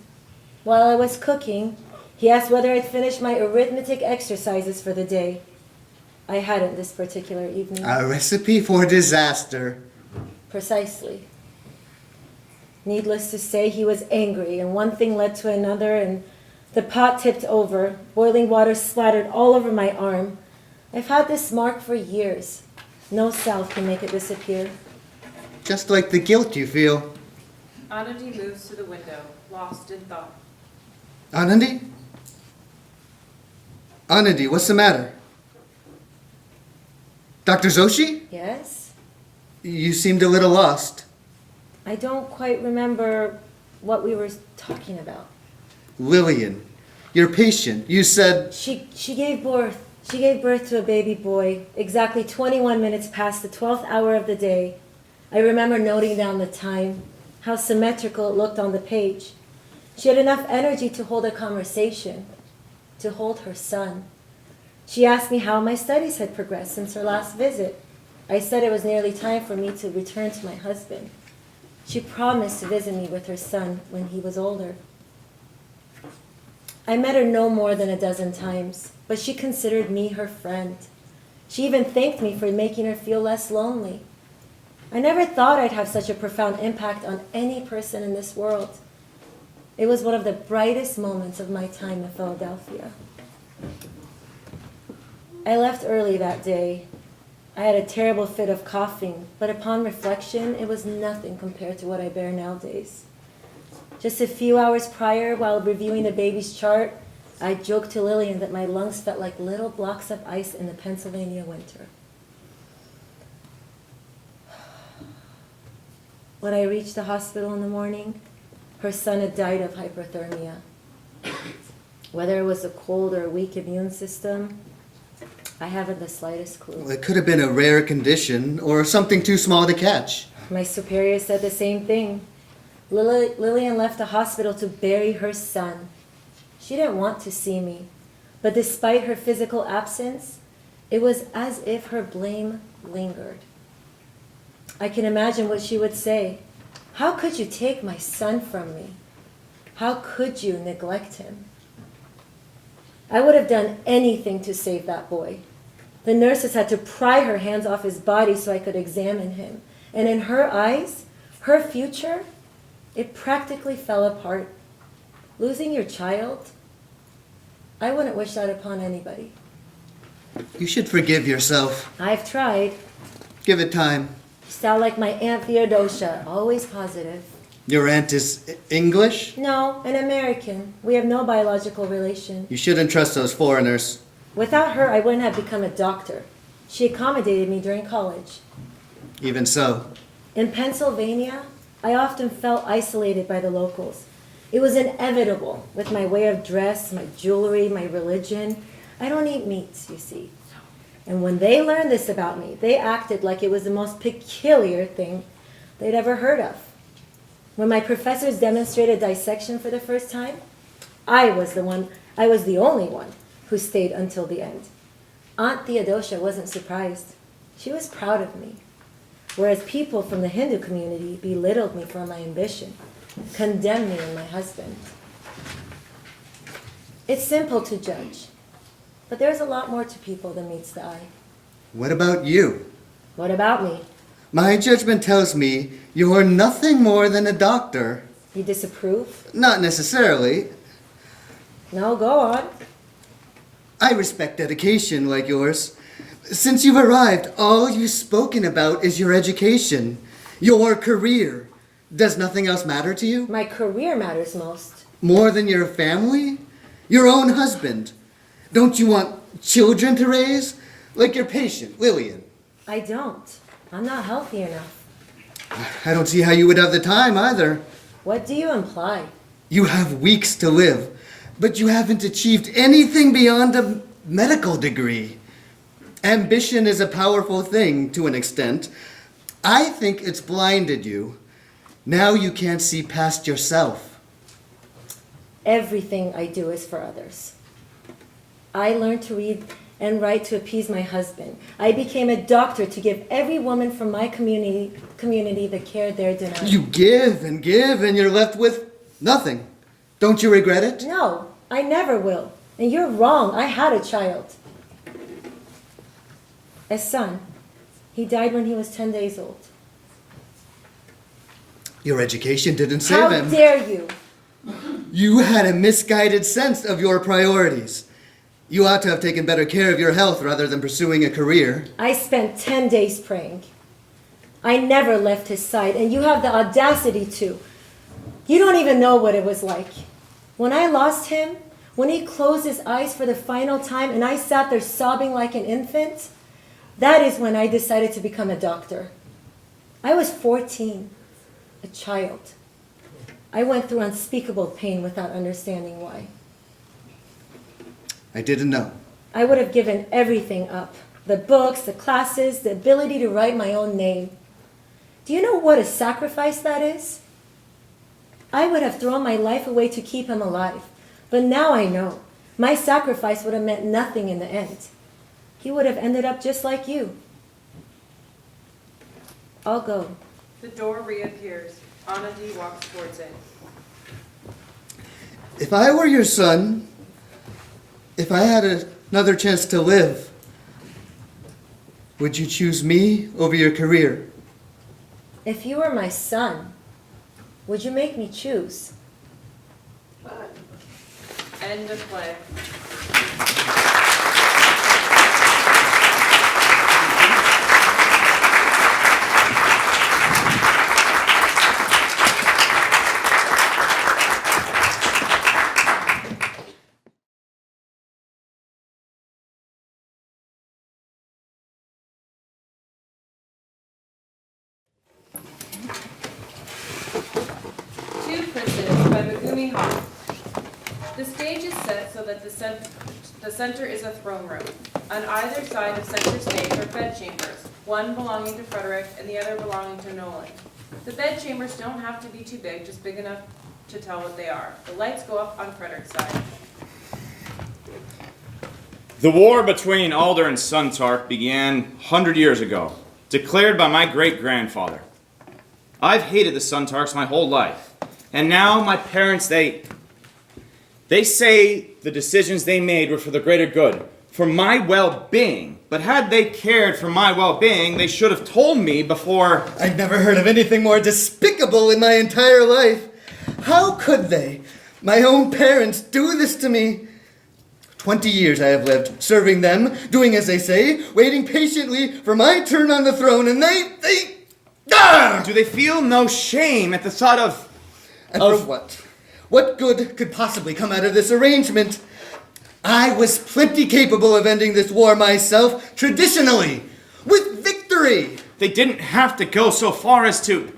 Speaker 7: While I was cooking, he asked whether I'd finished my arithmetic exercises for the day. I hadn't this particular evening.
Speaker 6: A recipe for disaster.
Speaker 7: Precisely. Needless to say, he was angry, and one thing led to another, and the pot tipped over. Boiling water splattered all over my arm. I've had this mark for years. No salve can make it disappear.
Speaker 6: Just like the guilt you feel.
Speaker 2: Anandi moves to the window, lost in thought.
Speaker 6: Anandi? Anandi, what's the matter? Dr. Zoshi?
Speaker 7: Yes?
Speaker 6: You seemed a little lost.
Speaker 7: I don't quite remember what we were talking about.
Speaker 6: Lillian, your patient, you said...
Speaker 7: She gave birth. She gave birth to a baby boy, exactly 21 minutes past the 12th hour of the day. I remember noting down the time, how symmetrical it looked on the page. She had enough energy to hold a conversation, to hold her son. She asked me how my studies had progressed since her last visit. I said it was nearly time for me to return to my husband. She promised to visit me with her son when he was older. I met her no more than a dozen times, but she considered me her friend. She even thanked me for making her feel less lonely. I never thought I'd have such a profound impact on any person in this world. It was one of the brightest moments of my time in Philadelphia. I left early that day. I had a terrible fit of coughing, but upon reflection, it was nothing compared to what I bear nowadays. Just a few hours prior, while reviewing the baby's chart, I joked to Lillian that my lungs felt like little blocks of ice in the Pennsylvania winter. When I reached the hospital in the morning, her son had died of hyperthermia. Whether it was a cold or a weak immune system, I haven't the slightest clue.
Speaker 6: Well, it could have been a rare condition or something too small to catch.
Speaker 7: My superior said the same thing. Lillian left the hospital to bury her son. She didn't want to see me, but despite her physical absence, it was as if her blame lingered. I can imagine what she would say. How could you take my son from me? How could you neglect him? I would have done anything to save that boy. The nurses had to pry her hands off his body so I could examine him. And in her eyes, her future, it practically fell apart. Losing your child, I wouldn't wish that upon anybody.
Speaker 6: You should forgive yourself.
Speaker 7: I've tried.
Speaker 6: Give it time.
Speaker 7: You sound like my Aunt Theodosia, always positive.
Speaker 6: Your aunt is English?
Speaker 7: No, an American. We have no biological relation.
Speaker 6: You shouldn't trust those foreigners.
Speaker 7: Without her, I wouldn't have become a doctor. She accommodated me during college.
Speaker 6: Even so.
Speaker 7: In Pennsylvania, I often felt isolated by the locals. It was inevitable with my way of dress, my jewelry, my religion. I don't eat meats, you see. And when they learned this about me, they acted like it was the most peculiar thing they'd ever heard of. When my professors demonstrated dissection for the first time, I was the only one who stayed until the end. Aunt Theodosia wasn't surprised. She was proud of me. Whereas people from the Hindu community belittled me for my ambition, condemned me and my husband. It's simple to judge, but there's a lot more to people than meets the eye.
Speaker 6: What about you?
Speaker 7: What about me?
Speaker 6: My judgment tells me you're nothing more than a doctor.
Speaker 7: You disapprove?
Speaker 6: Not necessarily.
Speaker 7: No, go on.
Speaker 6: I respect dedication like yours. Since you've arrived, all you've spoken about is your education, your career. Does nothing else matter to you?
Speaker 7: My career matters most.
Speaker 6: More than your family? Your own husband? Don't you want children to raise? Like your patient, Lillian.
Speaker 7: I don't. I'm not healthy enough.
Speaker 6: I don't see how you would have the time either.
Speaker 7: What do you imply?
Speaker 6: You have weeks to live, but you haven't achieved anything beyond a medical degree. Ambition is a powerful thing to an extent. I think it's blinded you. Now you can't see past yourself.
Speaker 7: Everything I do is for others. I learned to read and write to appease my husband. I became a doctor to give every woman from my community the care they're denied.
Speaker 6: You give, and you're left with nothing. Don't you regret it?
Speaker 7: No, I never will. And you're wrong. I had a child. A son. He died when he was 10 days old.
Speaker 6: Your education didn't save
Speaker 7: How
Speaker 6: him.
Speaker 7: dare you?
Speaker 6: You had a misguided sense of your priorities. You ought to have taken better care of your health rather than pursuing a career.
Speaker 7: I spent 10 days praying. I never left his side, and you have the audacity to. You don't even know what it was like. When I lost him, when he closed his eyes for the final time and I sat there sobbing like an infant, that is when I decided to become a doctor. I was 14, a child. I went through unspeakable pain without understanding why.
Speaker 6: I didn't know.
Speaker 7: I would have given everything up. The books, the classes, the ability to write my own name. Do you know what a sacrifice that is? I would have thrown my life away to keep him alive. But now I know. My sacrifice would have meant nothing in the end. He would have ended up just like you. I'll go.
Speaker 2: The door reappears. Anandi walks towards it.
Speaker 6: If I were your son, if I had another chance to live, would you choose me over your career?
Speaker 7: If you were my son, would you make me choose?
Speaker 2: End of play. Two Princes by Megumi Hoff. The stage is set so that the center is a throne room. On either side of center stage are bedchambers, one belonging to Frederick and the other belonging to Nolan. The bedchambers don't have to be too big, just big enough to tell what they are. The lights go up on Frederick's side.
Speaker 3: The war between Alder and Suntark began 100 years ago, declared by my great-grandfather. I've hated the Suntarks my whole life, and now my parents, they say the decisions they made were for the greater good, for my well-being. But had they cared for my well-being, they should have told me before.
Speaker 6: I've never heard of anything more despicable in my entire life. How could they, my own parents, do this to me? 20 years I have lived, serving them, doing as they say, waiting patiently for my turn on the throne, and they
Speaker 3: Do they feel no shame at the thought of...
Speaker 6: And for what? What good could possibly come out of this arrangement? I was plenty capable of ending this war myself, traditionally, with victory.
Speaker 3: They didn't have to go so far as to...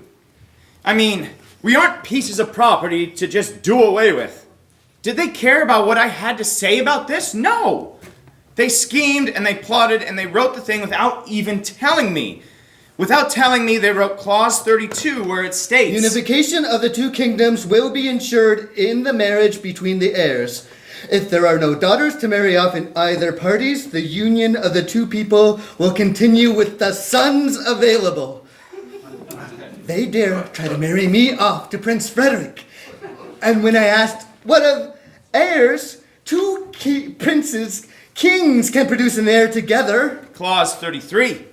Speaker 3: I mean, we aren't pieces of property to just do away with. Did they care about what I had to say about this? No. They schemed and they plotted and they wrote the thing without even telling me. Without telling me, they wrote Clause 32 where it states...
Speaker 6: Unification of the two kingdoms will be ensured in the marriage between the heirs. If there are no daughters to marry off in either parties, the union of the two people will continue with the sons available. They dare try to marry me off to Prince Frederick. And when I asked, what of heirs? Two kings can produce an heir together.
Speaker 3: Clause 33.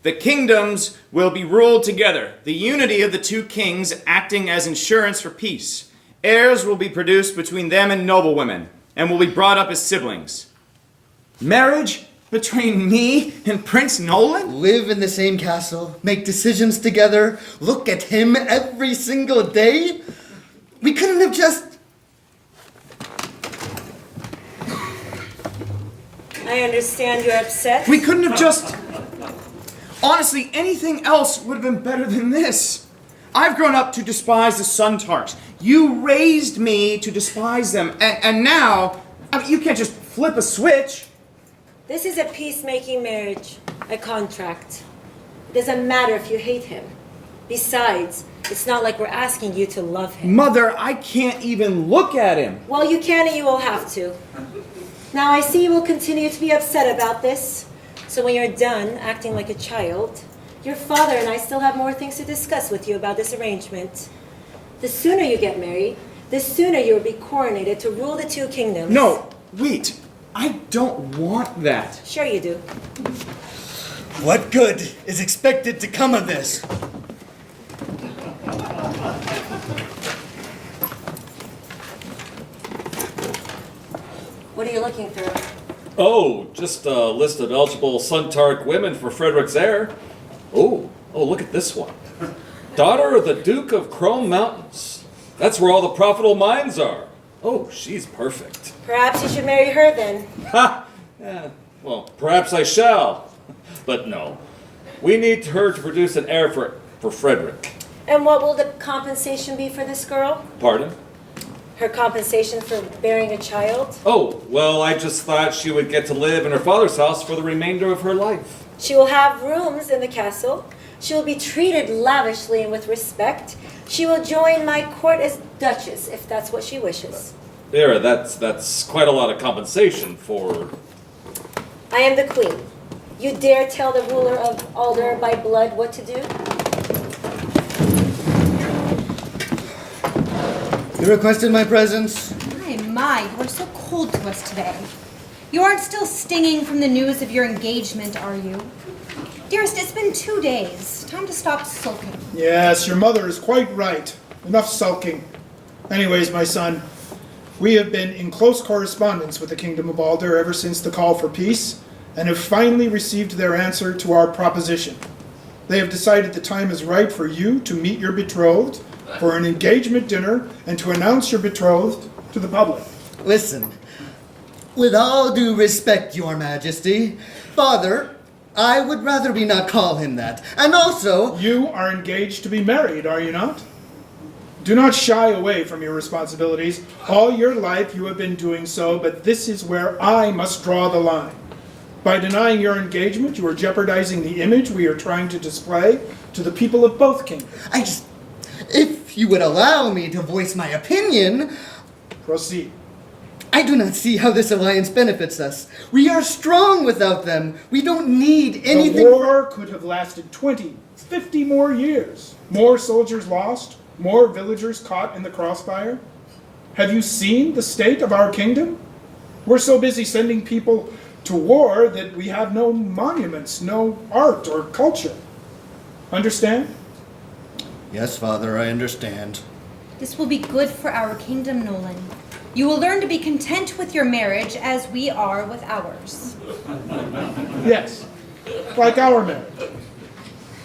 Speaker 3: The kingdoms will be ruled together, the unity of the two kings acting as insurance for peace. Heirs will be produced between them and noblewomen, and will be brought up as siblings. Marriage between me and Prince Nolan?
Speaker 6: Live in the same castle, make decisions together, look at him every single day? We couldn't have just...
Speaker 7: I understand you're upset.
Speaker 3: We couldn't have just... Honestly, anything else would have been better than this. I've grown up to despise the Suntarks. You raised me to despise them, and now, I mean, you can't just flip a switch.
Speaker 7: This is a peacemaking marriage, a contract. It doesn't matter if you hate him. Besides, it's not like we're asking you to love him.
Speaker 3: Mother, I can't even look at him.
Speaker 7: Well, you can and you will have to. Now, I see you will continue to be upset about this. So when you're done acting like a child, your father and I still have more things to discuss with you about this arrangement. The sooner you get married, the sooner you will be coronated to rule the two kingdoms.
Speaker 3: No, wait. I don't want that.
Speaker 7: Sure you do.
Speaker 6: What good is expected to come of this?
Speaker 7: What are you looking through?
Speaker 8: Oh, just a list of eligible Suntark women for Frederick's heir. Oh, look at this one. Daughter of the Duke of Chrome Mountains. That's where all the profitable mines are. Oh, she's perfect.
Speaker 7: Perhaps you should marry her then.
Speaker 8: Ha! Yeah, well, perhaps I shall. But no. We need her to produce an heir for Frederick.
Speaker 7: And what will the compensation be for this girl?
Speaker 8: Pardon?
Speaker 7: Her compensation for bearing a child?
Speaker 8: Oh, well, I just thought she would get to live in her father's house for the remainder of her life.
Speaker 7: She will have rooms in the castle. She will be treated lavishly and with respect. She will join my court as duchess, if that's what she wishes.
Speaker 8: There, that's quite a lot of compensation for...
Speaker 7: I am the queen. You dare tell the ruler of Alder by blood what to do?
Speaker 6: You requested my presence?
Speaker 4: My, you are so cold to us today. You aren't still stinging from the news of your engagement, are you? Dearest, it's been 2 days. Time to stop sulking.
Speaker 9: Yes, your mother is quite right. Enough sulking. Anyways, my son, we have been in close correspondence with the Kingdom of Alder ever since the call for peace, and have finally received their answer to our proposition. They have decided the time is right for you to meet your betrothed for an engagement dinner and to announce your betrothed to the public.
Speaker 6: Listen, with all due respect, Your Majesty, Father, I would rather we not call him that. And also...
Speaker 9: You are engaged to be married, are you not? Do not shy away from your responsibilities. All your life you have been doing so, but this is where I must draw the line. By denying your engagement, you are jeopardizing the image we are trying to display to the people of both kingdoms.
Speaker 6: If you would allow me to voice my opinion...
Speaker 9: Proceed.
Speaker 6: I do not see how this alliance benefits us. We are strong without them. We don't need anything...
Speaker 9: The war could have lasted 20, 50 more years. More soldiers lost, more villagers caught in the crossfire. Have you seen the state of our kingdom? We're so busy sending people to war that we have no monuments, no art or culture. Understand?
Speaker 6: Yes, Father, I understand.
Speaker 4: This will be good for our kingdom, Nolan. You will learn to be content with your marriage as we are with ours.
Speaker 9: Yes, like our marriage.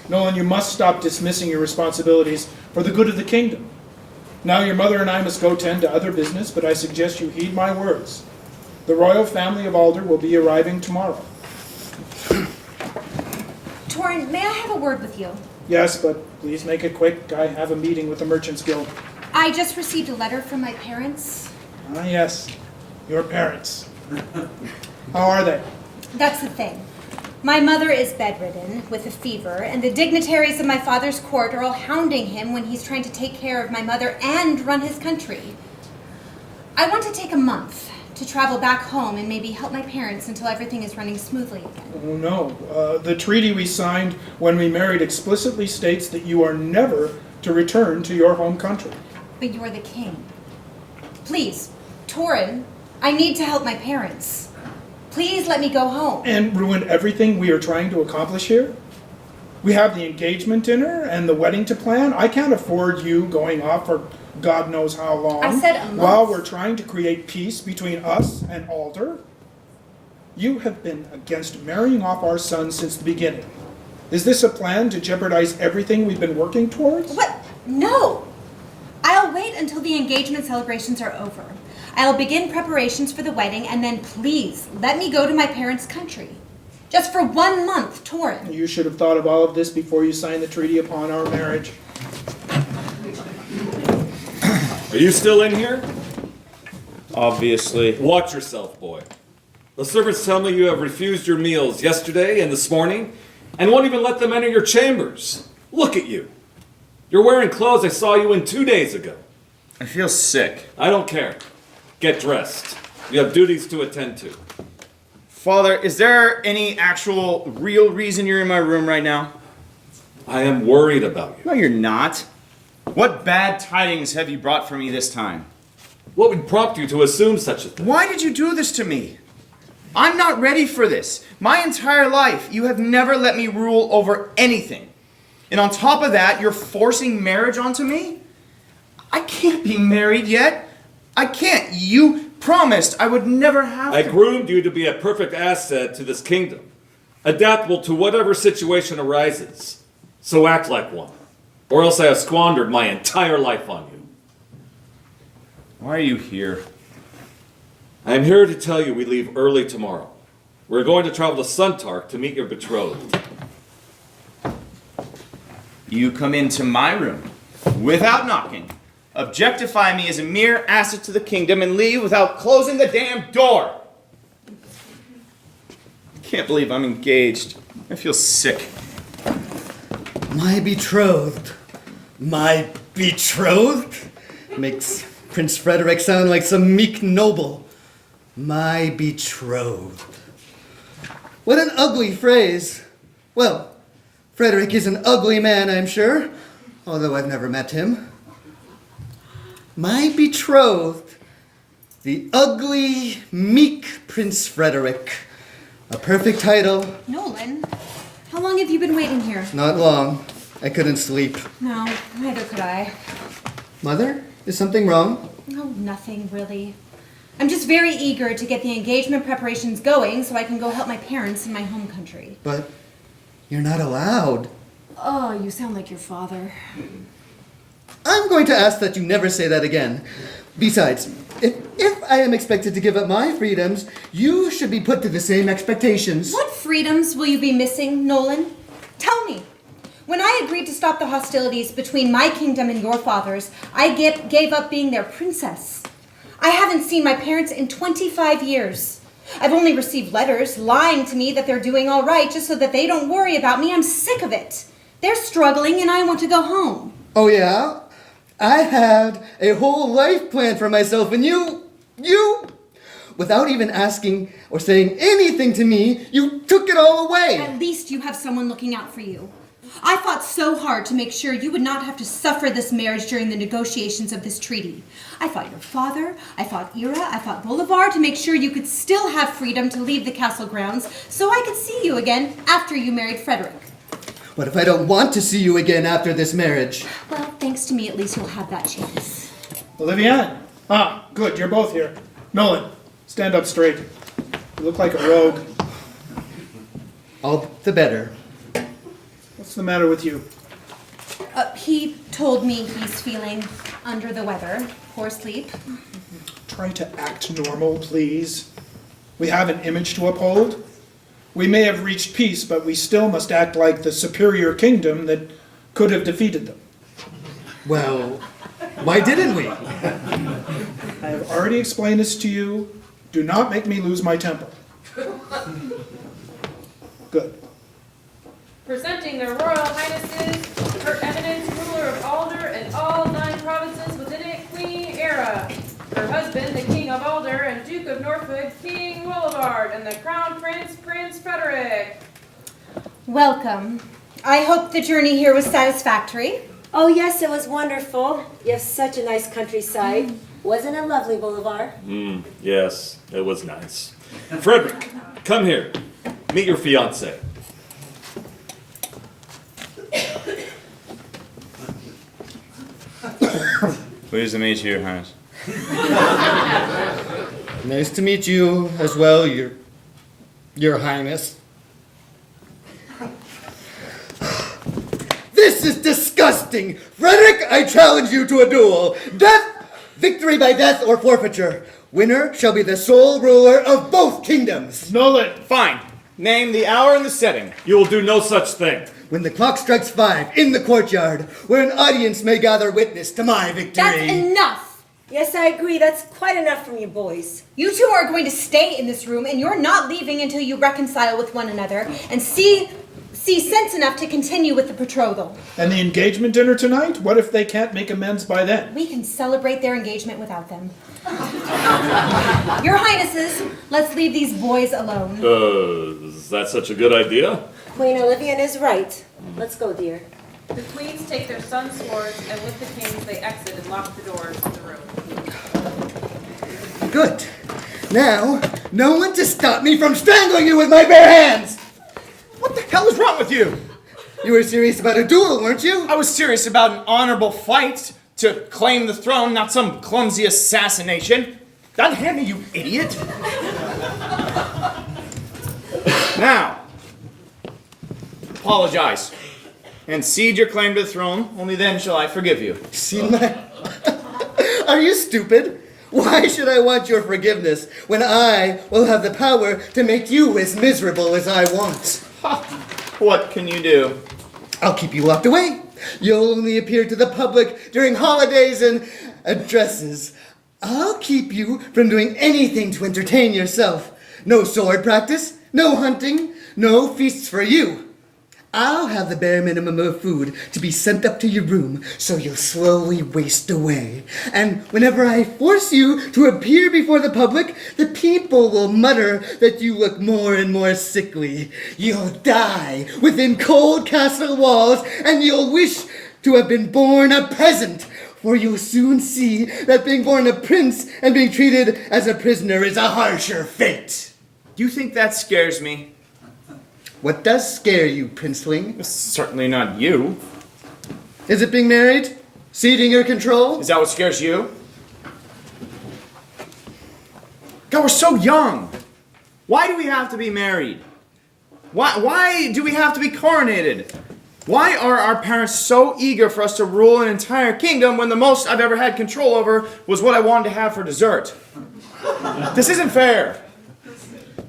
Speaker 9: Nolan, you must stop dismissing your responsibilities for the good of the kingdom. Now your mother and I must go tend to other business, but I suggest you heed my words. The royal family of Alder will be arriving tomorrow.
Speaker 4: Torrin, may I have a word with you?
Speaker 9: Yes, but please make it quick. I have a meeting with the Merchants Guild.
Speaker 4: I just received a letter from my parents.
Speaker 9: Ah, yes, your parents. How are they?
Speaker 4: That's the thing. My mother is bedridden with a fever, and the dignitaries of my father's court are all hounding him when he's trying to take care of my mother and run his country. I want to take a month to travel back home and maybe help my parents until everything is running smoothly again.
Speaker 9: Oh, no. The treaty we signed when we married explicitly states that you are never to return to your home country.
Speaker 4: But you're the king. Please, Torin, I need to help my parents. Please let me go home.
Speaker 9: And ruin everything we are trying to accomplish here? We have the engagement dinner and the wedding to plan. I can't afford you going off for God knows how long.
Speaker 4: I said a month.
Speaker 9: While we're trying to create peace between us and Alder. You have been against marrying off our son since the beginning. Is this a plan to jeopardize everything we've been working towards?
Speaker 4: What? No! I'll wait until the engagement celebrations are over. I'll begin preparations for the wedding, and then please let me go to my parents' country. Just for 1 month, Torin.
Speaker 9: You should have thought of all of this before you signed the treaty upon our marriage.
Speaker 8: Are you still in here?
Speaker 3: Obviously.
Speaker 8: Watch yourself, boy. The servants tell me you have refused your meals yesterday and this morning, and won't even let them enter your chambers. Look at you. You're wearing clothes I saw you in 2 days ago.
Speaker 3: I feel sick.
Speaker 8: I don't care. Get dressed. You have duties to attend to.
Speaker 3: Father, is there any actual real reason you're in my room right now?
Speaker 8: I am worried about you.
Speaker 3: No, you're not. What bad tidings have you brought for me this time?
Speaker 8: What would prompt you to assume such a thing?
Speaker 3: Why did you do this to me? I'm not ready for this. My entire life, you have never let me rule over anything. And on top of that, you're forcing marriage onto me? I can't be married yet. I can't. You promised I would never have
Speaker 8: I
Speaker 3: to.
Speaker 8: groomed you to be a perfect asset to this kingdom, adaptable to whatever situation arises. So act like one, or else I have squandered my entire life on you.
Speaker 3: Why are you here?
Speaker 8: I am here to tell you we leave early tomorrow. We're going to travel to Suntark to meet your betrothed.
Speaker 3: You come into my room without knocking, objectify me as a mere asset to the kingdom, and leave without closing the damn door. I can't believe I'm engaged. I feel sick.
Speaker 6: My betrothed. My betrothed? Makes Prince Frederick sound like some meek noble. My betrothed. What an ugly phrase. Well, Frederick is an ugly man, I'm sure, although I've never met him. My betrothed, the ugly, meek Prince Frederick. A perfect title.
Speaker 4: Nolan, how long have you been waiting here?
Speaker 6: Not long. I couldn't sleep.
Speaker 4: No, neither could I.
Speaker 6: Mother, is something wrong?
Speaker 4: No, nothing really. I'm just very eager to get the engagement preparations going so I can go help my parents in my home country.
Speaker 6: But you're not allowed.
Speaker 4: Oh, you sound like your father.
Speaker 6: I'm going to ask that you never say that again. Besides, if I am expected to give up my freedoms, you should be put to the same expectations.
Speaker 4: What freedoms will you be missing, Nolan? Tell me. When I agreed to stop the hostilities between my kingdom and your father's, I gave up being their princess. I haven't seen my parents in 25 years. I've only received letters lying to me that they're doing all right just so that they don't worry about me. I'm sick of it. They're struggling and I want to go home.
Speaker 6: Oh yeah? I had a whole life planned for myself and you, without even asking or saying anything to me, you took it all away.
Speaker 4: At least you have someone looking out for you. I fought so hard to make sure you would not have to suffer this marriage during the negotiations of this treaty. I fought your father, I fought Ira, I fought Bolivar to make sure you could still have freedom to leave the castle grounds so I could see you again after you married Frederick.
Speaker 6: What if I don't want to see you again after this marriage?
Speaker 4: Well, thanks to me, at least you'll have that chance.
Speaker 9: Olivia? Ah, good, you're both here. Nolan, stand up straight. You look like a rogue.
Speaker 6: All the better.
Speaker 9: What's the matter with you?
Speaker 4: He told me he's feeling under the weather, poor sleep.
Speaker 9: Try to act normal, please. We have an image to uphold. We may have reached peace, but we still must act like the superior kingdom that could have defeated them.
Speaker 6: Well, why didn't we?
Speaker 9: I have already explained this to you. Do not make me lose my temper. Good.
Speaker 2: Presenting their Royal Highnesses, Her Eminence, ruler of Alder and all 9 provinces within it, Queen Era. Her husband, the King of Alder and Duke of of Norfolk, King Willibard, and the Crown Prince, Prince Frederick.
Speaker 4: Welcome. I hope the journey here was satisfactory.
Speaker 7: Oh, yes, it was wonderful. You have such a nice countryside. Wasn't it lovely, Boulevard?
Speaker 8: Yes, it was nice. Frederick, come here. Meet your fiance.
Speaker 3: Pleased to meet you, Your Highness.
Speaker 6: Nice to meet you as well, Your Highness. This is disgusting! Frederick, I challenge you to a duel. Victory by death or forfeiture. Winner shall be the sole ruler of both kingdoms.
Speaker 9: Nolan!
Speaker 3: Fine. Name the hour and the setting.
Speaker 8: You will do no such thing.
Speaker 6: When the clock strikes 5 in the courtyard, where an audience may gather witness to my victory.
Speaker 4: That's enough!
Speaker 7: Yes, I agree. That's quite enough from you boys.
Speaker 4: You two are going to stay in this room, and you're not leaving until you reconcile with one another and see sense enough to continue with the betrothal.
Speaker 9: And the engagement dinner tonight? What if they can't make amends by then?
Speaker 4: We can celebrate their engagement without them. Your Highnesses, let's leave these boys alone.
Speaker 8: Is that such a good idea?
Speaker 7: Queen Olivia is right. Let's go, dear.
Speaker 2: The queens take their sons' swords, and with the kings they exit and lock the doors of the room.
Speaker 6: Good. Now, no one to stop me from strangling you with my bare hands!
Speaker 3: What the hell is wrong with you?
Speaker 6: You were serious about a duel, weren't you?
Speaker 3: I was serious about an honorable fight to claim the throne, not some clumsy assassination. Unhand me, you idiot! Now, apologize and cede your claim to the throne. Only then shall I forgive you.
Speaker 6: See my... Are you stupid? Why should I want your forgiveness when I will have the power to make you as miserable as I want?
Speaker 3: What can you do?
Speaker 6: I'll keep you locked away. You'll only appear to the public during holidays and addresses. I'll keep you from doing anything to entertain yourself. No sword practice, no hunting, no feasts for you. I'll have the bare minimum of food to be sent up to your room so you'll slowly waste away. And whenever I force you to appear before the public, the people will mutter that you look more and more sickly. You'll die within cold castle walls, and you'll wish to have been born a peasant, for you'll soon see that being born a prince and being treated as a prisoner is a harsher fate.
Speaker 3: You think that scares me?
Speaker 6: What does scare you, princeling?
Speaker 3: Certainly not you.
Speaker 6: Is it being married? Ceding your control?
Speaker 3: Is that what scares you? God, we're so young. Why do we have to be married? Why do we have to be coronated? Why are our parents so eager for us to rule an entire kingdom when the most I've ever had control over was what I wanted to have for dessert? This isn't fair.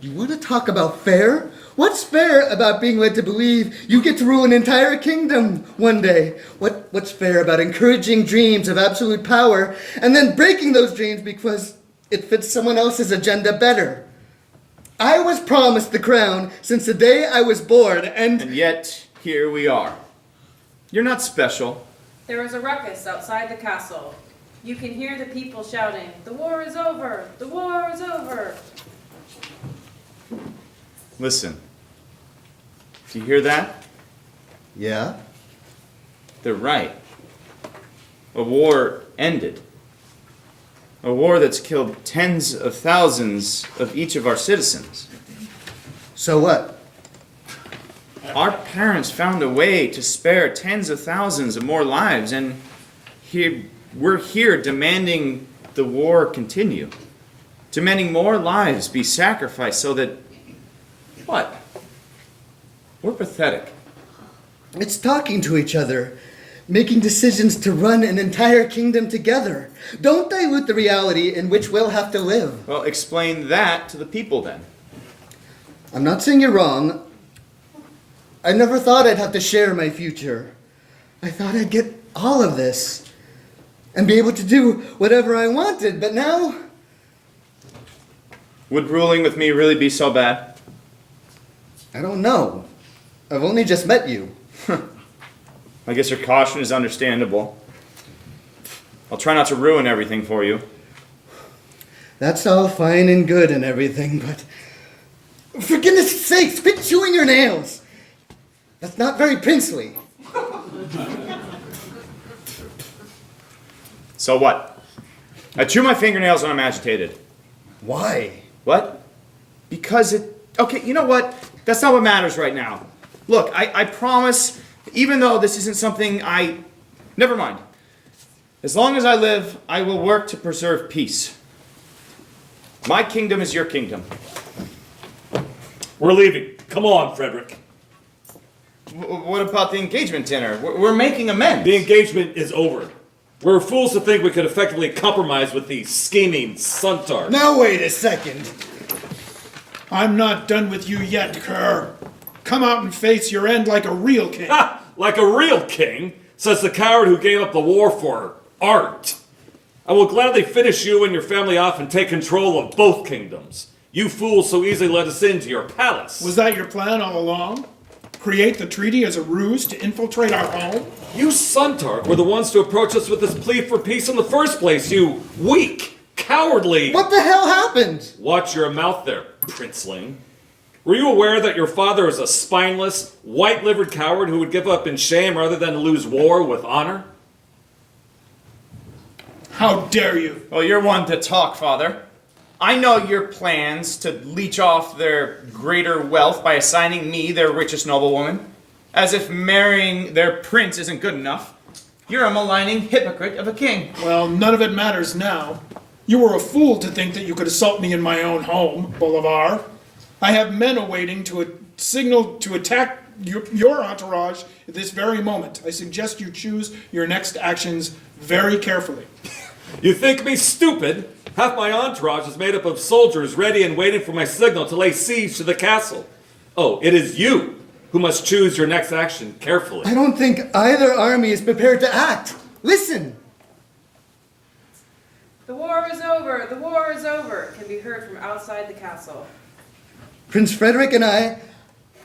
Speaker 6: You want to talk about fair? What's fair about being led to believe you get to rule an entire kingdom one day? What's fair about encouraging dreams of absolute power and then breaking those dreams because it fits someone else's agenda better? I was promised the crown since the day I was born, and
Speaker 3: yet, here we are. You're not special.
Speaker 2: There is a ruckus outside the castle. You can hear the people shouting, "The war is over! The war is over!"
Speaker 3: Listen. Do you hear that?
Speaker 6: Yeah?
Speaker 3: They're right. A war ended. A war that's killed tens of thousands of each of our citizens.
Speaker 6: So what?
Speaker 3: Our parents found a way to spare tens of thousands of more lives, and we're here demanding the war continue. Demanding more lives be sacrificed so that... What? We're pathetic.
Speaker 6: It's talking to each other, making decisions to run an entire kingdom together. Don't dilute the reality in which we'll have to live.
Speaker 3: Well, explain that to the people then.
Speaker 6: I'm not saying you're wrong. I never thought I'd have to share my future. I thought I'd get all of this and be able to do whatever I wanted, but now...
Speaker 3: Would ruling with me really be so bad?
Speaker 6: I don't know. I've only just met you.
Speaker 3: I guess your caution is understandable. I'll try not to ruin everything for you.
Speaker 6: That's all fine and good and everything, but for goodness sakes, quit chewing your nails. That's not very princely.
Speaker 3: So what? I chew my fingernails when I'm agitated.
Speaker 6: Why?
Speaker 3: What? Because it... Okay, you know what? That's not what matters right now. Look, I promise, even though this isn't something I... Never mind. As long as I live, I will work to preserve peace. My kingdom is your kingdom.
Speaker 8: We're leaving. Come on, Frederick.
Speaker 3: What about the engagement dinner? We're making amends.
Speaker 8: The engagement is over. We're fools to think we could effectively compromise with these scheming Suntarks.
Speaker 6: Now wait a second.
Speaker 9: I'm not done with you yet, Kerr. Come out and face your end like a real king.
Speaker 8: Ha! Like a real king, says the coward who gave up the war for art. I will gladly finish you and your family off and take control of both kingdoms. You fools so easily let us into your palace.
Speaker 9: Was that your plan all along? Create the treaty as a ruse to infiltrate our home?
Speaker 8: You Suntark were the ones to approach us with this plea for peace in the first place, you weak, cowardly...
Speaker 6: What the hell happened?
Speaker 8: Watch your mouth there, princeling. Were you aware that your father is a spineless, white-livered coward who would give up in shame rather than lose war with honor?
Speaker 9: How dare you?
Speaker 3: Well, you're one to talk, Father. I know your plans to leech off their greater wealth by assigning me their richest noblewoman. As if marrying their prince isn't good enough. You're a maligning hypocrite of a king.
Speaker 9: Well, none of it matters now. You were a fool to think that you could assault me in my own home, Bolivar. I have men awaiting to signal to attack your entourage at this very moment. I suggest you choose your next actions very carefully.
Speaker 8: You think me stupid? Half my entourage is made up of soldiers ready and waiting for my signal to lay siege to the castle. Oh, it is you who must choose your next action carefully.
Speaker 6: I don't think either army is prepared to act. Listen!
Speaker 2: The war is over! The war is over! Can be heard from outside the castle.
Speaker 6: Prince Frederick and I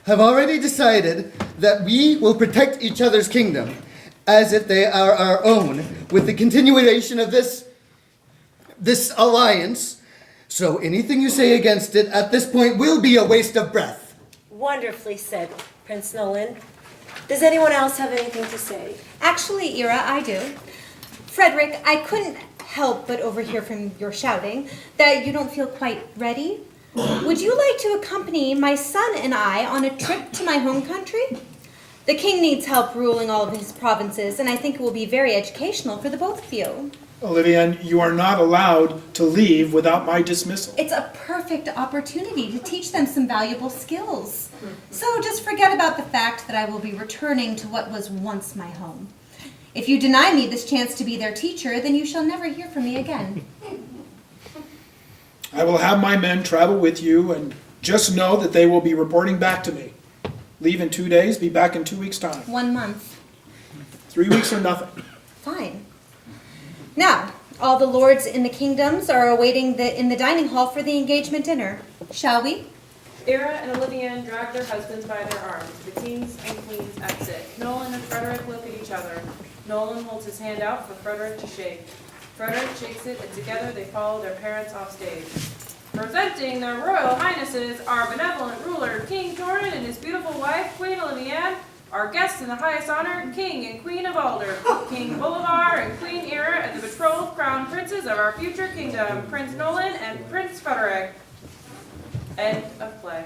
Speaker 6: have already decided that we will protect each other's kingdom as if they are our own with the continuation of this alliance. So anything you say against it at this point will be a waste of breath.
Speaker 7: Wonderfully said, Prince Nolan. Does anyone else have anything to say?
Speaker 4: Actually, Ira, I do. Frederick, I couldn't help but overhear from your shouting that you don't feel quite ready. Would you like to accompany my son and I on a trip to my home country? The king needs help ruling all of his provinces, and I think it will be very educational for the both of you.
Speaker 9: Olivia, you are not allowed to leave without my dismissal.
Speaker 4: It's a perfect opportunity to teach them some valuable skills. So just forget about the fact that I will be returning to what was once my home. If you deny me this chance to be their teacher, then you shall never hear from me again.
Speaker 9: I will have my men travel with you, and just know that they will be reporting back to me. Leave in 2 days, be back in 2 weeks' time.
Speaker 4: 1 month.
Speaker 9: 3 weeks or nothing.
Speaker 4: Fine. Now, all the lords in the kingdoms are awaiting in the dining hall for the engagement dinner. Shall we?
Speaker 2: Ira and Olivia drag their husbands by their arms. The kings and queens exit. Nolan and Frederick look at each other. Nolan holds his hand out for Frederick to shake. Frederick shakes it, and together they follow their parents off stage. Presenting their royal highnesses, our benevolent ruler, King Torrin, and his beautiful wife, Queen Olivia, our guests in the highest honor, King and Queen of Alder, King Bolivar and Queen Ira, and the betrothed crown princes of our future kingdom, Prince Nolan and Prince Frederick. End of play.